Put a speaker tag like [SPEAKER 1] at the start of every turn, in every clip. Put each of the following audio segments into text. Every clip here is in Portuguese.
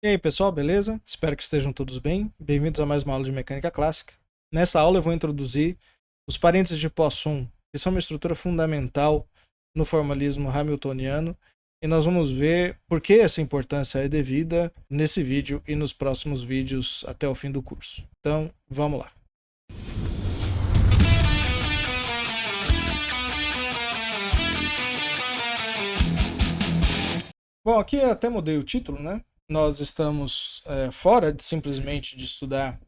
[SPEAKER 1] E aí pessoal, beleza? Espero que estejam todos bem. Bem-vindos a mais uma aula de mecânica clássica. Nessa aula eu vou introduzir os parênteses de Poisson, que são uma estrutura fundamental no formalismo hamiltoniano, e nós vamos ver por que essa importância é devida nesse vídeo e nos próximos vídeos até o fim do curso. Então, vamos lá. Bom, aqui eu até mudei o título, né? Nós estamos fora de simplesmente de estudar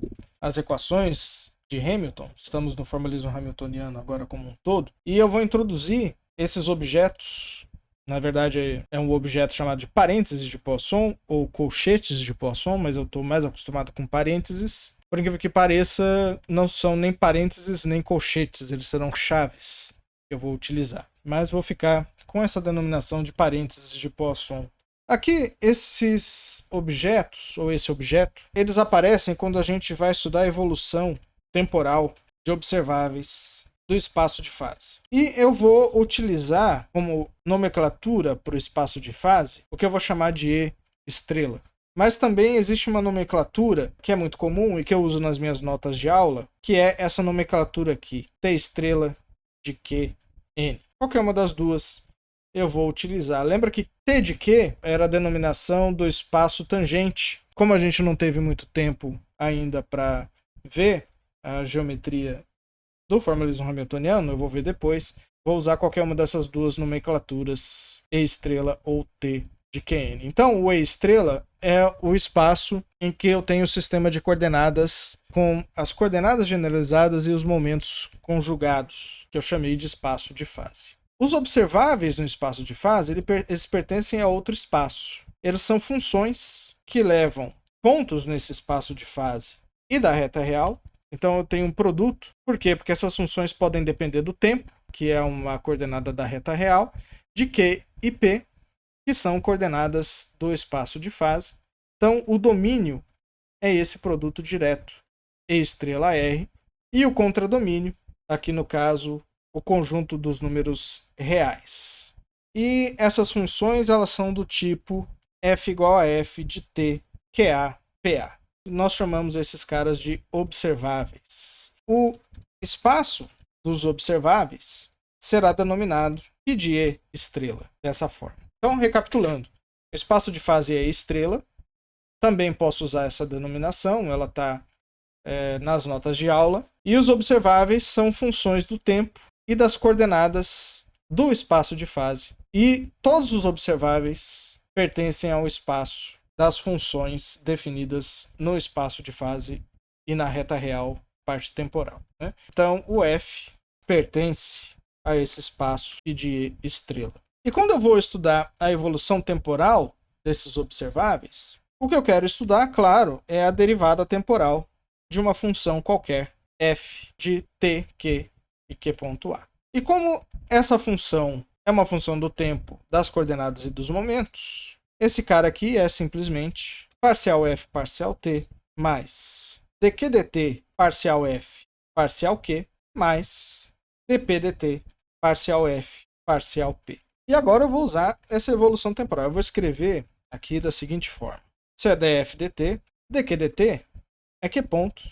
[SPEAKER 1] as equações de Hamilton, estamos no formalismo hamiltoniano agora como um todo, e eu vou introduzir esses objetos. Na verdade é um objeto chamado de parênteses de Poisson ou colchetes de Poisson, mas eu estou mais acostumado com parênteses. Por incrível que pareça, não são nem parênteses nem colchetes, eles serão chaves que eu vou utilizar. Mas vou ficar com essa denominação de parênteses de Poisson. Aqui, esses objetos, ou esse objeto, eles aparecem quando a gente vai estudar a evolução temporal de observáveis do espaço de fase. E eu vou utilizar como nomenclatura para o espaço de fase o que eu vou chamar de E estrela. Mas também existe uma nomenclatura que é muito comum e que eu uso nas minhas notas de aula, que é essa nomenclatura aqui, T estrela de Q, N. Qualquer uma das duas eu vou utilizar. Lembra que T de Q era a denominação do espaço tangente. Como a gente não teve muito tempo ainda para ver a geometria do formalismo hamiltoniano, eu vou ver depois. Vou usar qualquer uma dessas duas nomenclaturas, E estrela ou T de Qn. Então, o E estrela é o espaço em que eu tenho o sistema de coordenadas com as coordenadas generalizadas e os momentos conjugados, que eu chamei de espaço de fase. Os observáveis no espaço de fase, eles pertencem a outro espaço. Eles são funções que levam pontos nesse espaço de fase e da reta real. Então eu tenho um produto. Por quê? Porque essas funções podem depender do tempo, que é uma coordenada da reta real, de Q e P, que são coordenadas do espaço de fase. Então o domínio é esse produto direto, E estrela R, e o contradomínio, aqui no caso, o conjunto dos números reais. E essas funções elas são do tipo f igual a f de t, qa, pa. Nós chamamos esses caras de observáveis. O espaço dos observáveis será denominado de E estrela, dessa forma. Então, recapitulando, o espaço de fase é estrela. Também posso usar essa denominação, ela está nas notas de aula. E os observáveis são funções do tempo e das coordenadas do espaço de fase. E todos os observáveis pertencem ao espaço das funções definidas no espaço de fase e na reta real, parte temporal, né? Então, o F pertence a esse espaço e de estrela. E quando eu vou estudar a evolução temporal desses observáveis, o que eu quero estudar, claro, é a derivada temporal de uma função qualquer, f de t, q e q.a. E como essa função é uma função do tempo, das coordenadas e dos momentos, esse cara aqui é simplesmente parcial f parcial t mais dq dt parcial f parcial q mais dp dt parcial f parcial p. E agora eu vou usar essa evolução temporal. Eu vou escrever aqui da seguinte forma. Se é df dt, dq dt é q ponto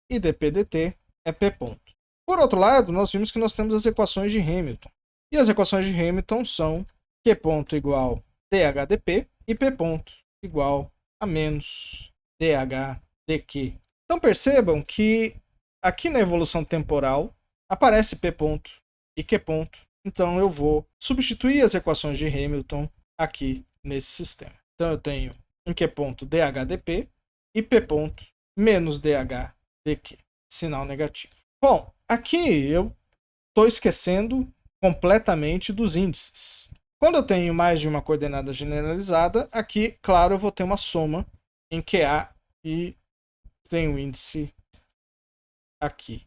[SPEAKER 1] e dp dt é p ponto. Por outro lado, nós vimos que nós temos as equações de Hamilton. E as equações de Hamilton são q ponto igual dh dp e p ponto igual a menos dh dq. Então percebam que aqui na evolução temporal aparece p ponto e q ponto. Então eu vou substituir as equações de Hamilton aqui nesse sistema. Então eu tenho em q ponto dh dp e p ponto menos dh dq, sinal negativo. Bom, aqui eu estou esquecendo completamente dos índices. Quando eu tenho mais de uma coordenada generalizada, aqui, claro, eu vou ter uma soma em QA e tenho o índice aqui.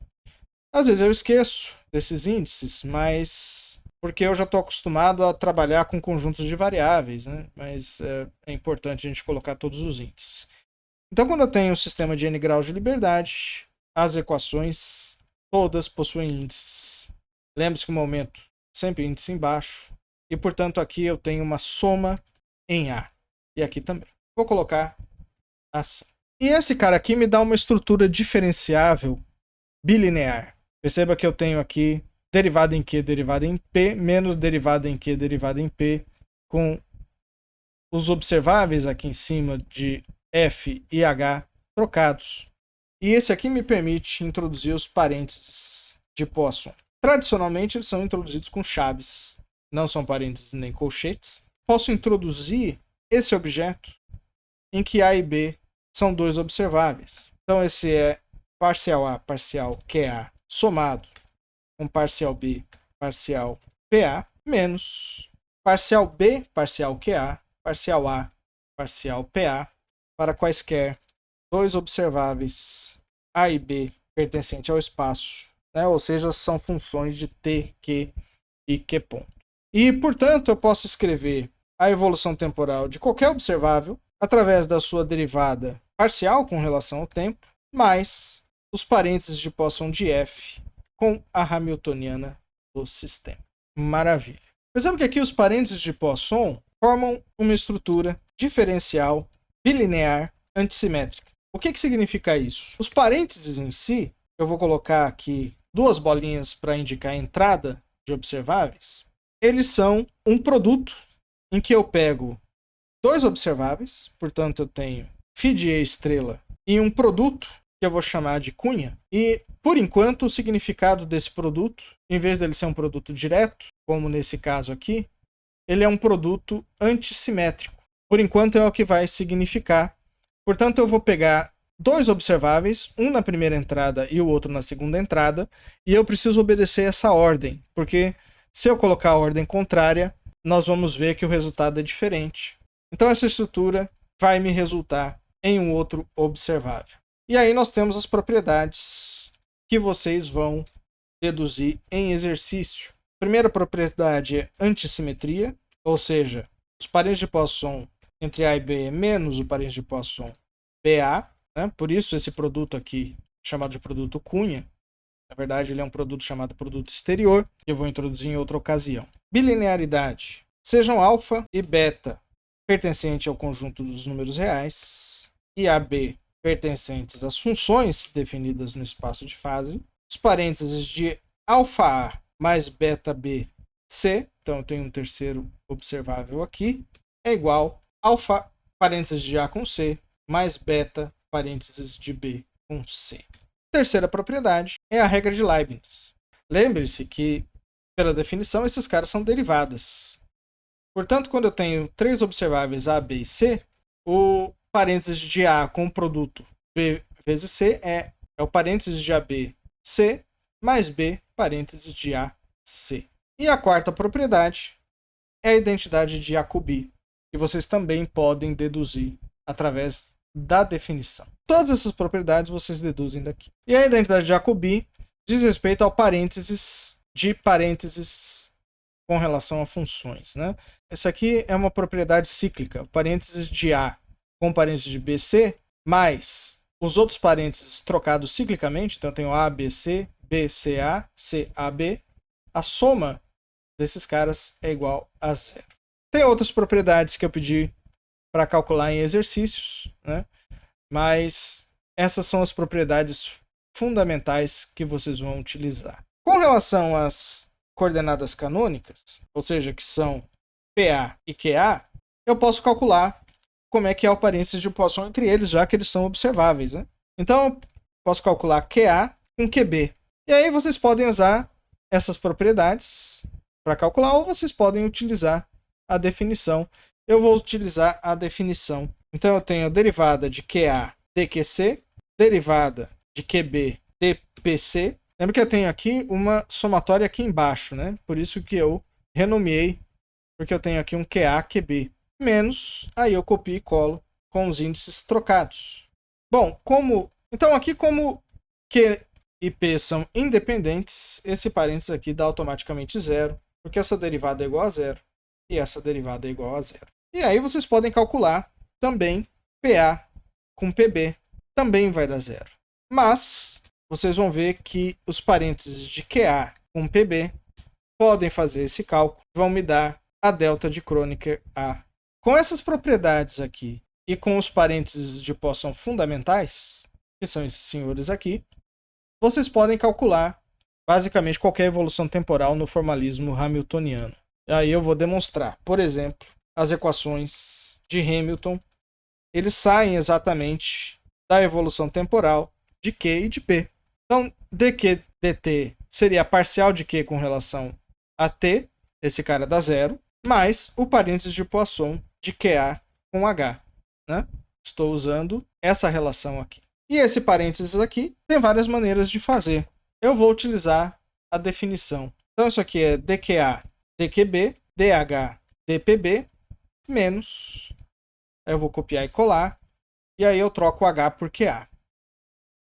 [SPEAKER 1] Às vezes eu esqueço desses índices, mas porque eu já estou acostumado a trabalhar com conjuntos de variáveis, né? Mas é importante a gente colocar todos os índices. Então, quando eu tenho um sistema de n graus de liberdade, as equações todas possuem índices. Lembre-se que o momento sempre índice embaixo. E, portanto, aqui eu tenho uma soma em A. E aqui também. Vou colocar assim. E esse cara aqui me dá uma estrutura diferenciável bilinear. Perceba que eu tenho aqui derivada em Q, derivada em P, menos derivada em Q, derivada em P, com os observáveis aqui em cima de F e H trocados. E esse aqui me permite introduzir os parênteses de Poisson. Tradicionalmente, eles são introduzidos com chaves, não são parênteses nem colchetes. Posso introduzir esse objeto em que A e B são dois observáveis. Então, esse é parcial A, parcial QA, somado com parcial B, parcial PA, menos parcial B, parcial QA, parcial A, parcial PA, para quaisquer dois observáveis A e B pertencentes ao espaço, né? Ou seja, são funções de T, Q e Q ponto. E, portanto, eu posso escrever a evolução temporal de qualquer observável através da sua derivada parcial com relação ao tempo, mais os parênteses de Poisson de F com a hamiltoniana do sistema. Maravilha. Percebam que aqui os parênteses de Poisson formam uma estrutura diferencial bilinear antissimétrica. O que significa isso? Os parênteses em si, eu vou colocar aqui duas bolinhas para indicar a entrada de observáveis, eles são um produto em que eu pego dois observáveis, portanto eu tenho φ de E estrela e um produto que eu vou chamar de cunha, e por enquanto o significado desse produto, em vez dele ser um produto direto, como nesse caso aqui, ele é um produto antissimétrico. Por enquanto é o que vai significar. Portanto, eu vou pegar dois observáveis, um na primeira entrada e o outro na segunda entrada, e eu preciso obedecer essa ordem, porque se eu colocar a ordem contrária, nós vamos ver que o resultado é diferente. Então essa estrutura vai me resultar em um outro observável. E aí nós temos as propriedades que vocês vão deduzir em exercício. A primeira propriedade é antissimetria, ou seja, os parênteses de Poisson entre A e B é menos o parênteses de Poisson BA, né? Por isso esse produto aqui, chamado de produto cunha, na verdade ele é um produto chamado produto exterior, que eu vou introduzir em outra ocasião. Bilinearidade. Sejam alfa e beta pertencentes ao conjunto dos números reais e AB pertencentes às funções definidas no espaço de fase. Os parênteses de alfa A mais beta B C, então eu tenho um terceiro observável aqui, é igual alfa parênteses de A com C mais beta parênteses de B com C. Terceira propriedade é a regra de Leibniz. Lembre-se que, pela definição, esses caras são derivadas. Portanto, quando eu tenho três observáveis A, B e C, o parênteses de A com o produto B vezes C é o parênteses de AB C mais B parênteses de A, C. E a quarta propriedade é a identidade de Jacobi, que vocês também podem deduzir através da definição. Todas essas propriedades vocês deduzem daqui. E a identidade de Jacobi diz respeito ao parênteses de parênteses com relação a funções, né? Essa aqui é uma propriedade cíclica. O parênteses de A com parênteses de BC mais os outros parênteses trocados ciclicamente, então eu tenho A, BC, BCA, CAB, a soma desses caras é igual a zero. Tem outras propriedades que eu pedi para calcular em exercícios, né? Mas essas são as propriedades fundamentais que vocês vão utilizar. Com relação às coordenadas canônicas, ou seja, que são PA e QA, eu posso calcular como é que é o parênteses de Poisson entre eles, já que eles são observáveis, né? Então eu posso calcular QA com QB. E aí vocês podem usar essas propriedades para calcular, ou vocês podem utilizar a definição. Eu vou utilizar a definição. Então eu tenho a derivada de QA dQc, derivada de QB dPc. Lembra que eu tenho aqui uma somatória aqui embaixo, né? Por isso que eu renomeei, porque eu tenho aqui um QA QB. Menos, aí eu copio e colo com os índices trocados. Bom, então aqui como Q e P são independentes, esse parênteses aqui dá automaticamente zero, porque essa derivada é igual a zero e essa derivada é igual a zero. E aí vocês podem calcular também PA com PB, também vai dar zero. Mas vocês vão ver que os parênteses de QA com PB podem fazer esse cálculo, vão me dar a delta de Kronecker A. Com essas propriedades aqui e com os parênteses de Poisson fundamentais, que são esses senhores aqui, vocês podem calcular basicamente qualquer evolução temporal no formalismo hamiltoniano. Aí eu vou demonstrar, por exemplo, as equações de Hamilton. Eles saem exatamente da evolução temporal de Q e de P. Então, dq dt seria a parcial de Q com relação a T, esse cara dá zero, mais o parênteses de Poisson de QA com H. Né? Estou usando essa relação aqui. E esse parênteses aqui tem várias maneiras de fazer. Eu vou utilizar a definição. Então, isso aqui é dQA, dQB, dH, dPB, menos. Aí eu vou copiar e colar. E aí eu troco o H por QA.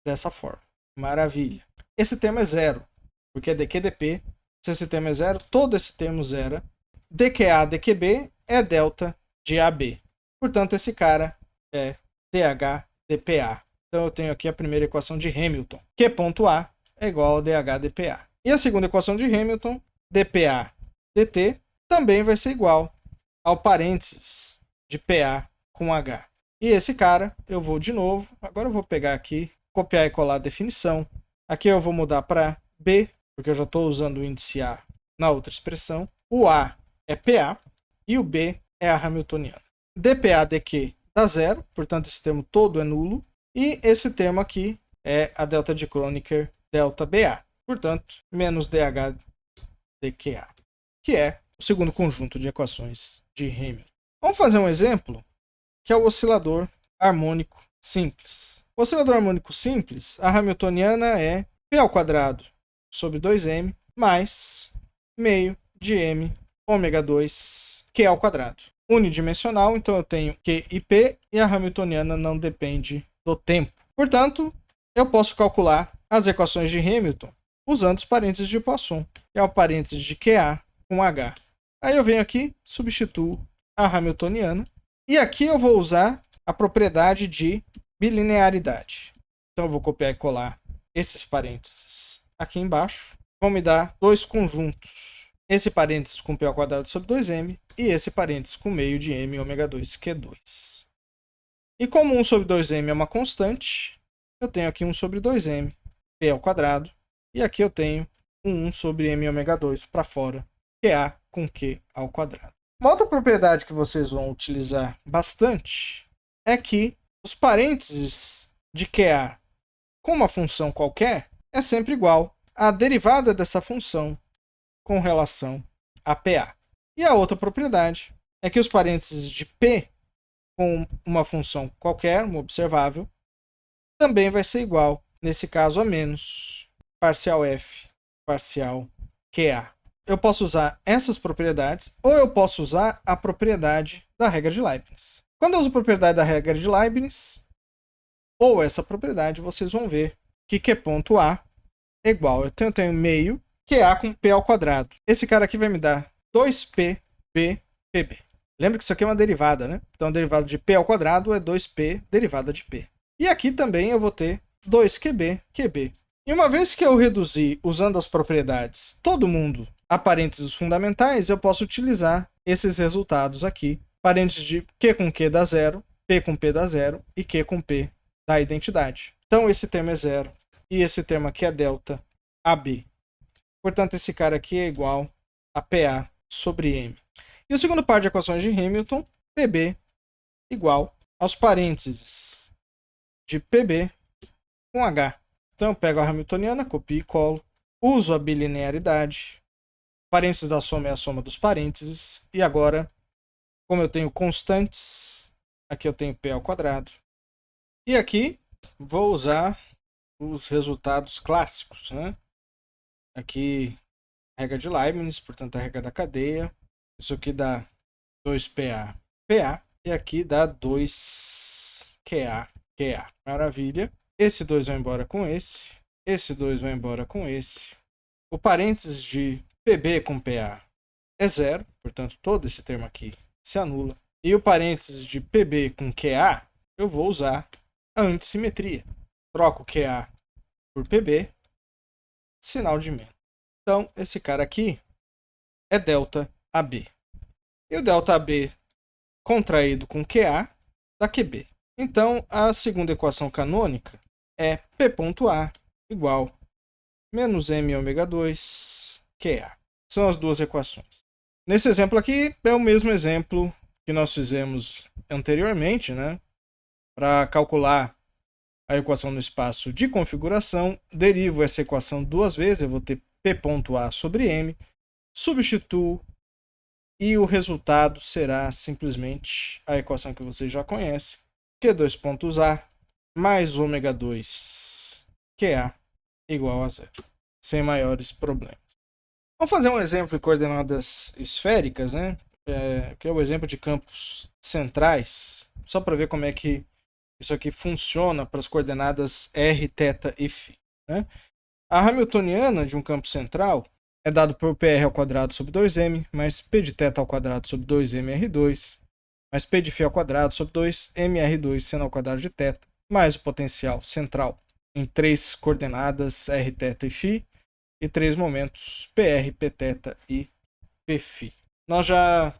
[SPEAKER 1] Dessa forma. Maravilha. Esse termo é zero, porque é dQdP. Se esse termo é zero, todo esse termo zera. dQA, dQB é delta de AB. Portanto, esse cara é dH, dPA. Então eu tenho aqui a primeira equação de Hamilton. Q.A é igual a dH, dPA. E a segunda equação de Hamilton, dPA, dt, também vai ser igual ao parênteses de PA com H. E esse cara, eu vou de novo, agora eu vou pegar aqui, copiar e colar a definição. Aqui eu vou mudar para B, porque eu já estou usando o índice A na outra expressão. O A é PA e o B é a hamiltoniana. dPA, dQ dá zero, portanto esse termo todo é nulo. E esse termo aqui é a delta de Kronecker, delta BA. Portanto, menos dH dQA, que é o segundo conjunto de equações de Hamilton. Vamos fazer um exemplo, que é o oscilador harmônico simples. O oscilador harmônico simples, a hamiltoniana é P ao quadrado sobre 2m mais meio de m ômega 2 Q ao quadrado. Unidimensional, então eu tenho Q e P e a hamiltoniana não depende do tempo. Portanto, eu posso calcular as equações de Hamilton usando os parênteses de Poisson. É o parênteses de QA com H. Aí eu venho aqui, substituo a hamiltoniana. E aqui eu vou usar a propriedade de bilinearidade. Então eu vou copiar e colar esses parênteses aqui embaixo. Vão me dar dois conjuntos. Esse parênteses com P ao quadrado sobre 2m e esse parênteses com meio de m ômega 2 Q2. E como 1 sobre 2m é uma constante, eu tenho aqui 1 sobre 2m, P ao quadrado. E aqui eu tenho 1 sobre m ômega 2 para fora, QA com Q ao quadrado. Uma outra propriedade que vocês vão utilizar bastante é que os parênteses de QA com uma função qualquer é sempre igual à derivada dessa função com relação a PA. E a outra propriedade é que os parênteses de P com uma função qualquer, uma observável, também vai ser igual, nesse caso, a menos parcial F, parcial QA. Eu posso usar essas propriedades ou eu posso usar a propriedade da regra de Leibniz. Quando eu uso a propriedade da regra de Leibniz, ou essa propriedade, vocês vão ver que Q.A é igual. Eu tenho meio QA com P ao quadrado. Esse cara aqui vai me dar 2PB/PB. Lembra que isso aqui é uma derivada, né? Então, a derivada de P ao quadrado é 2P derivada de P. E aqui também eu vou ter 2QB/QB. E uma vez que eu reduzi, usando as propriedades, todo mundo a parênteses fundamentais, eu posso utilizar esses resultados aqui. Parênteses de Q com Q dá zero, P com P dá zero e Q com P dá identidade. Então, esse termo é zero e esse termo aqui é delta AB. Portanto, esse cara aqui é igual a PA sobre M. E o segundo par de equações de Hamilton, PB igual aos parênteses de PB com H. Então eu pego a hamiltoniana, copio e colo, uso a bilinearidade, parênteses da soma é a soma dos parênteses, e agora, como eu tenho constantes, aqui eu tenho P ao quadrado. E aqui vou usar os resultados clássicos, né? Aqui, regra de Leibniz, portanto a regra da cadeia. Isso aqui dá 2PA, PA, e aqui dá 2QA, QA. Maravilha. Esse 2 vai embora com esse 2 vai embora com esse. O parênteses de PB com PA é zero, portanto todo esse termo aqui se anula. E o parênteses de PB com QA, eu vou usar a antissimetria. Troco QA por PB, sinal de menos. Então esse cara aqui é delta AB. E o delta AB contraído com QA da QB. Então, a segunda equação canônica é P.A igual menos M ômega 2 QA. São as duas equações. Nesse exemplo aqui, é o mesmo exemplo que nós fizemos anteriormente, né? Para calcular a equação no espaço de configuração, derivo essa equação duas vezes, eu vou ter P.A sobre M, substituo e o resultado será simplesmente a equação que vocês já conhecem, Q2.A mais ômega 2 QA igual a zero, sem maiores problemas. Vamos fazer um exemplo de coordenadas esféricas, né? Que é o exemplo de campos centrais, só para ver como é que isso aqui funciona para as coordenadas r, θ e φ. Né? A hamiltoniana de um campo central é dado por PR ao quadrado sobre 2m, mais P de θ ao quadrado sobre 2mr2, mais P de φ ao quadrado sobre 2mr2 seno ao quadrado de θ, mais o potencial central em três coordenadas r, θ e φ, e três momentos PR, Pθ e Pφ. Nós já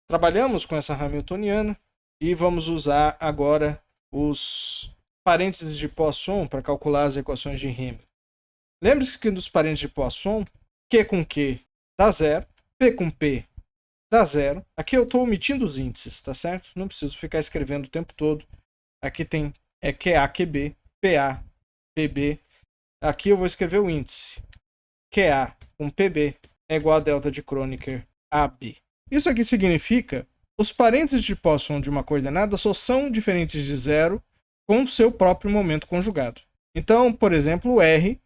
[SPEAKER 1] trabalhamos com essa hamiltoniana e vamos usar agora os parênteses de Poisson para calcular as equações de Hamilton. Lembre-se que nos parênteses de Poisson, Q com Q dá zero, P com P dá zero. Aqui eu estou omitindo os índices, tá certo? Não preciso ficar escrevendo o tempo todo. Aqui tem QA, QB, PA, PB. Aqui eu vou escrever o índice. QA com PB é igual a delta de Kronecker AB. Isso aqui significa os parênteses de Poisson de uma coordenada só são diferentes de zero com seu próprio momento conjugado. Então, por exemplo, o R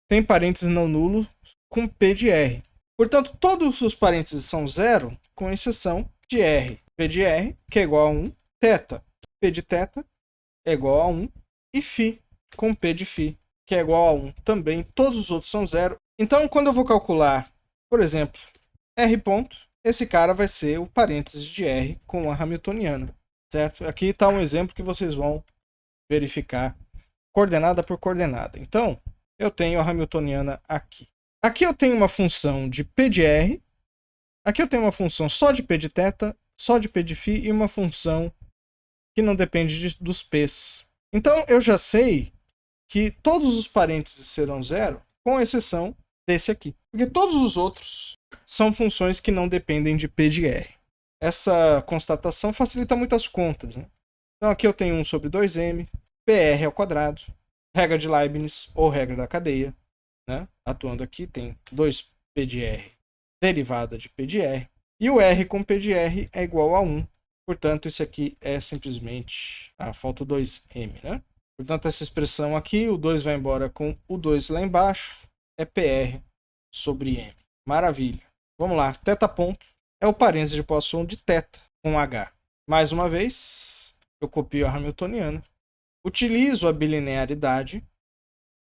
[SPEAKER 1] tem parênteses não nulos com P de R. Portanto, todos os parênteses são zero, com exceção de R. P de R, que é igual a 1, θ. P de θ é igual a 1, e φ, com P de φ, que é igual a 1 também. Todos os outros são zero. Então, quando eu vou calcular, por exemplo, R ponto, esse cara vai ser o parênteses de R com a hamiltoniana, certo? Aqui está um exemplo que vocês vão verificar coordenada por coordenada. Então, eu tenho a hamiltoniana aqui. Aqui eu tenho uma função de P de R, aqui eu tenho uma função só de P de θ, só de P de φ e uma função que não depende dos P's. Então, eu já sei que todos os parênteses serão zero, com exceção desse aqui. Porque todos os outros são funções que não dependem de P de R. Essa constatação facilita muitas contas. Né? Então aqui eu tenho 1 sobre 2m, PR ao quadrado, regra de Leibniz ou regra da cadeia. Né? Atuando aqui tem 2P de R derivada de P de R. E o R com P de R é igual a 1. Portanto, isso aqui é simplesmente... falta o 2m. Né? Portanto, essa expressão aqui, o 2 vai embora com o 2 lá embaixo, é PR sobre M. Maravilha. Vamos lá. Θ ponto é o parênteses de Poisson de θ com H. Mais uma vez, eu copio a hamiltoniana, utilizo a bilinearidade,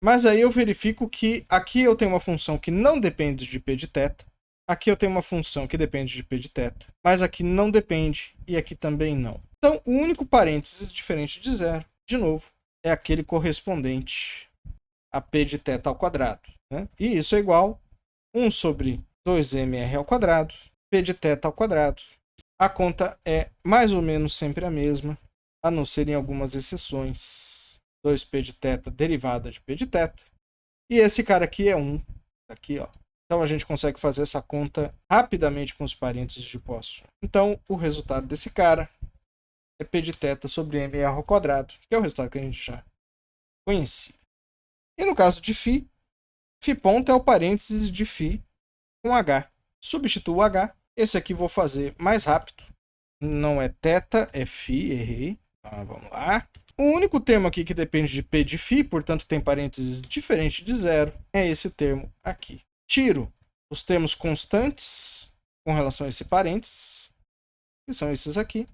[SPEAKER 1] mas aí eu verifico que aqui eu tenho uma função que não depende de P de θ, aqui eu tenho uma função que depende de P de θ, mas aqui não depende e aqui também não. Então, o único parênteses diferente de zero, de novo, é aquele correspondente a P de θ ao quadrado. Né? E isso é igual a 1 sobre 2mr ao quadrado, P de θ ao quadrado. A conta é mais ou menos sempre a mesma, a não ser em algumas exceções. 2P de θ derivada de P de θ. E esse cara aqui é 1. Aqui, ó. Então a gente consegue fazer essa conta rapidamente com os parênteses de Poisson. Então o resultado desse cara é P de θ sobre mr ao quadrado, que é o resultado que a gente já conhecia. E no caso de φ, φ ponto é o parênteses de φ com H. Substituo o H. Esse aqui vou fazer mais rápido. Não é θ, é φ, errei. Vamos lá. O único termo aqui que depende de P de φ, portanto tem parênteses diferente de zero, é esse termo aqui. Tiro os termos constantes com relação a esse parênteses, que são esses aqui.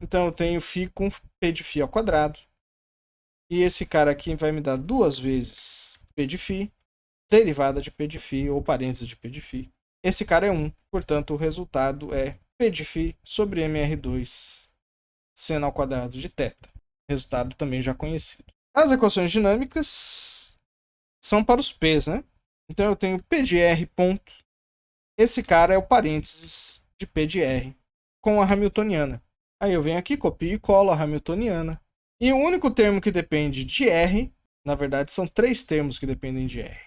[SPEAKER 1] Então eu tenho φ com P de φ ao quadrado. E esse cara aqui vai me dar duas vezes P de φ, derivada de P de φ ou parênteses de P de φ. Esse cara é 1, portanto o resultado é P de φ sobre mr2 seno ao quadrado de θ. Resultado também já conhecido. As equações dinâmicas são para os P's, né? Então eu tenho P de R ponto. Esse cara é o parênteses de P de R com a hamiltoniana. Aí eu venho aqui, copio e colo a hamiltoniana. E o único termo que depende de R, na verdade são 3 termos que dependem de R.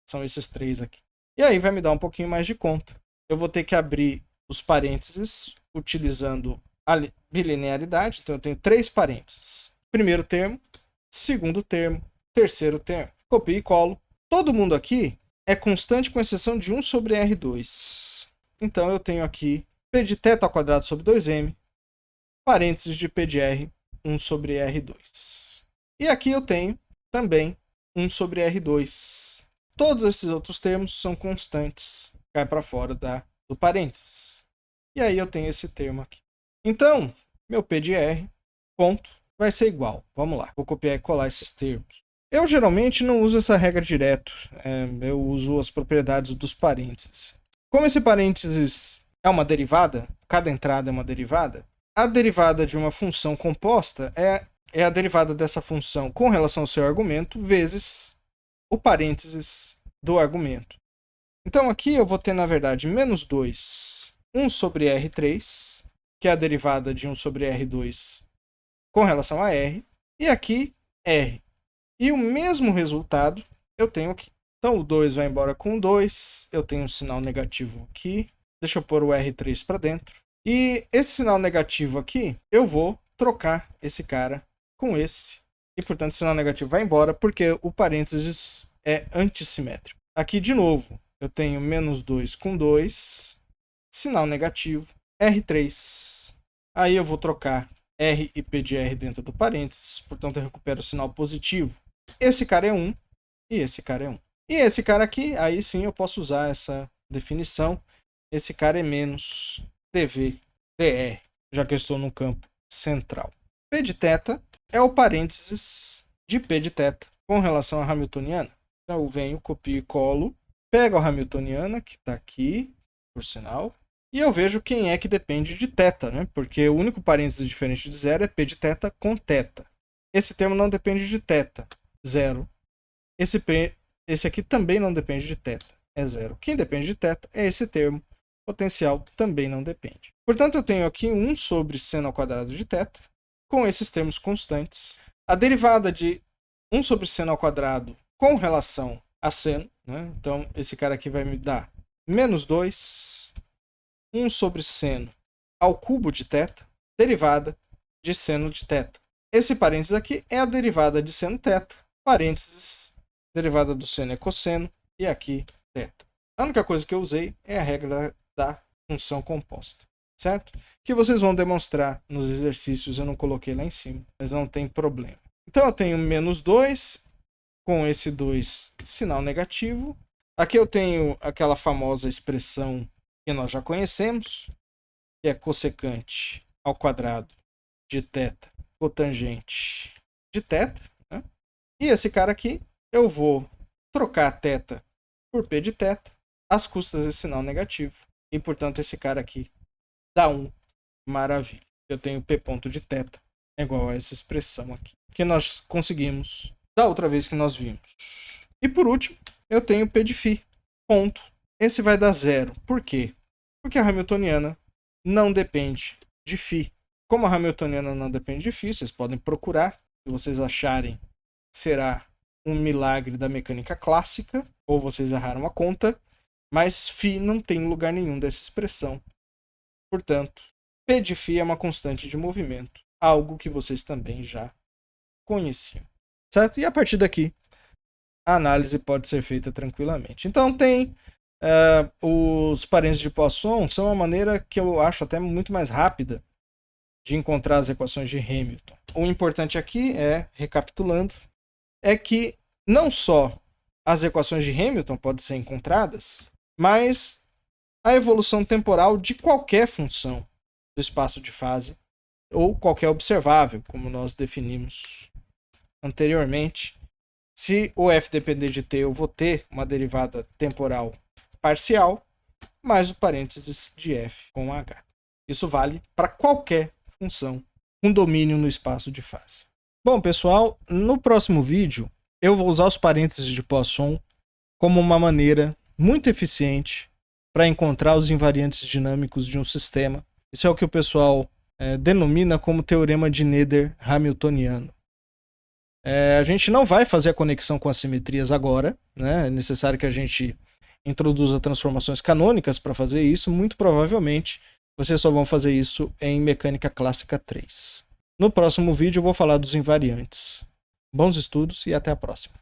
[SPEAKER 1] São esses 3 aqui. E aí vai me dar um pouquinho mais de conta. Eu vou ter que abrir os parênteses utilizando a bilinearidade. Então eu tenho 3 parênteses. Primeiro termo, segundo termo, terceiro termo. Copio e colo. Todo mundo aqui é constante com exceção de 1 sobre R2. Então eu tenho aqui P de θ ao quadrado sobre 2m, parênteses de P de R, 1 sobre R2. E aqui eu tenho também 1 sobre R2. Todos esses outros termos são constantes, cai para fora do parênteses. E aí eu tenho esse termo aqui. Então, meu P de R, ponto, vai ser igual. Vamos lá, vou copiar e colar esses termos. Eu geralmente não uso essa regra direto, eu uso as propriedades dos parênteses. Como esse parênteses é uma derivada, cada entrada é uma derivada, a derivada de uma função composta é a derivada dessa função com relação ao seu argumento vezes o parênteses do argumento. Então aqui eu vou ter, na verdade, menos 2, 1 sobre R3, que é a derivada de 1 sobre R2 com relação a R, e aqui R. E o mesmo resultado eu tenho aqui. Então o 2 vai embora com 2, eu tenho um sinal negativo aqui, deixa eu pôr o R3 para dentro. E esse sinal negativo aqui, eu vou trocar esse cara com esse. E, portanto, o sinal negativo vai embora porque o parênteses é antissimétrico. Aqui, de novo, eu tenho menos 2 com 2, sinal negativo, R3. Aí eu vou trocar R e P de R dentro do parênteses, portanto, eu recupero o sinal positivo. Esse cara é 1 e esse cara é 1. E esse cara aqui, aí sim eu posso usar essa definição. Esse cara é menos dV dr, já que eu estou no campo central. P de θ é o parênteses de P de θ com relação à hamiltoniana. Então eu venho, copio e colo, pego a hamiltoniana, que está aqui, por sinal, e eu vejo quem é que depende de θ, né? Porque o único parênteses diferente de zero é P de θ com θ. Esse termo não depende de θ, zero. Esse aqui também não depende de θ, é zero. Quem depende de θ é esse termo. Potencial também não depende. Portanto, eu tenho aqui 1 sobre seno ao quadrado de θ, com esses termos constantes. A derivada de 1 sobre seno ao quadrado com relação a seno, né? Então, esse cara aqui vai me dar menos 2, 1 sobre seno ao cubo de θ, derivada de seno de θ. Esse parênteses aqui é a derivada de seno θ, parênteses, derivada do seno é cosseno, e aqui θ. A única coisa que eu usei é a regra da função composta, certo? Que vocês vão demonstrar nos exercícios, eu não coloquei lá em cima, mas não tem problema. Então eu tenho menos 2, com esse 2 sinal negativo. Aqui eu tenho aquela famosa expressão que nós já conhecemos, que é cossecante ao quadrado de θ cotangente de θ, né? E esse cara aqui, eu vou trocar θ por P de θ, às custas desse sinal negativo. E, portanto, esse cara aqui dá 1. Maravilha. Eu tenho P ponto de θ é igual a essa expressão aqui, que nós conseguimos da outra vez que nós vimos. E, por último, eu tenho P de φ, ponto. Esse vai dar 0. Por quê? Porque a hamiltoniana não depende de φ. Como a hamiltoniana não depende de φ, vocês podem procurar, se vocês acharem será um milagre da mecânica clássica, ou vocês erraram a conta, mas φ não tem lugar nenhum dessa expressão. Portanto, P de φ é uma constante de movimento, algo que vocês também já conheciam. Certo? E a partir daqui, a análise pode ser feita tranquilamente. Então tem os parênteses de Poisson, são uma maneira que eu acho até muito mais rápida de encontrar as equações de Hamilton. O importante aqui recapitulando, é que não só as equações de Hamilton podem ser encontradas, mas a evolução temporal de qualquer função do espaço de fase ou qualquer observável, como nós definimos anteriormente. Se o f depender de t, eu vou ter uma derivada temporal parcial, mais o parênteses de f com h. Isso vale para qualquer função com domínio no espaço de fase. Bom, pessoal, no próximo vídeo eu vou usar os parênteses de Poisson como uma maneira muito eficiente para encontrar os invariantes dinâmicos de um sistema. Isso é o que o pessoal denomina como teorema de Noether hamiltoniano. A gente não vai fazer a conexão com as simetrias agora, né? É necessário que a gente introduza transformações canônicas para fazer isso. Muito provavelmente vocês só vão fazer isso em Mecânica Clássica 3. No próximo vídeo eu vou falar dos invariantes. Bons estudos e até a próxima.